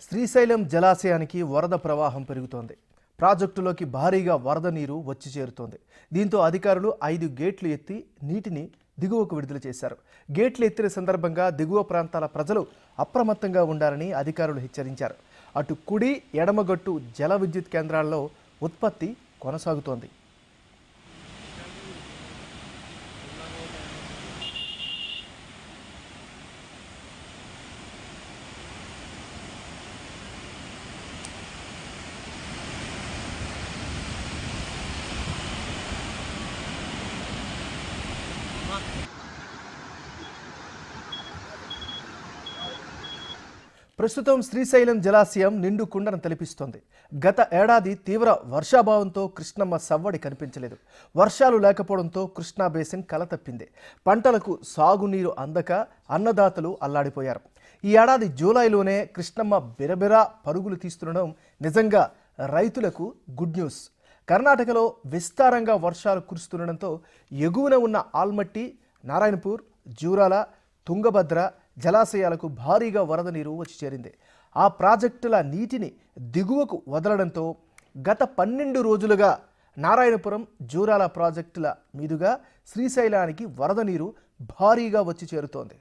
శ్రీశైలం జలాశయానికి వరద ప్రవాహం పెరుగుతోంది. ప్రాజెక్టులోకి భారీగా వరద నీరు వచ్చి చేరుతోంది. దీంతో అధికారులు 5 గేట్లు ఎత్తి నీటిని దిగువకు విడుదల చేశారు. గేట్లు ఎత్తిన సందర్భంగా దిగువ ప్రాంతాల ప్రజలు అప్రమత్తంగా ఉండాలని అధికారులు హెచ్చరించారు. అటు కుడి ఎడమగట్టు జల విద్యుత్ కేంద్రాల్లో ఉత్పత్తి కొనసాగుతోంది. ప్రస్తుతం శ్రీశైలం జలాశయం నిండు కుండను తలపిస్తోంది. గత ఏడాది తీవ్ర వర్షాభావంతో కృష్ణమ్మ సవ్వడి కనిపించలేదు. వర్షాలు లేకపోవడంతో కృష్ణా బేసిన్ కలతప్పింది. పంటలకు సాగునీరు అందక అన్నదాతలు అల్లాడిపోయారు. ఈ ఏడాది జూలైలోనే కృష్ణమ్మ బిరబిరా పరుగులు తీస్తుండడం నిజంగా రైతులకు గుడ్ న్యూస్. కర్ణాటకలో విస్తారంగా వర్షాలు కురుస్తుండడంతో ఎగువన ఉన్న ఆల్మట్టి, నారాయణపూర్, జూరాల, తుంగభద్ర జలాశయాలకు భారీగా వరద నీరు వచ్చి చేరింది. ఆ ప్రాజెక్టుల నీటిని దిగువకు వదలడంతో గత 12 రోజులుగా నారాయణపురం, జూరాల ప్రాజెక్టుల మీదుగా శ్రీశైలానికి వరద నీరు భారీగా వచ్చి చేరుతోంది.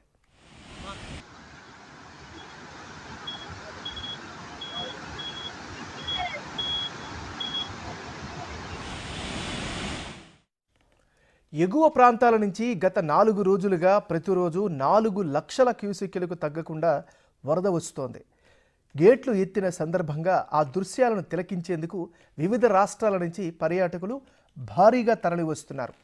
ఎగువ ప్రాంతాల నుంచి గత 4 రోజులుగా ప్రతిరోజు 4 లక్షల క్యూసెక్కులకు తగ్గకుండా వరద వస్తోంది. గేట్లు ఎత్తిన సందర్భంగా ఆ దృశ్యాలను తిలకించేందుకు వివిధ రాష్ట్రాల నుంచి పర్యాటకులు భారీగా తరలి వస్తున్నారు.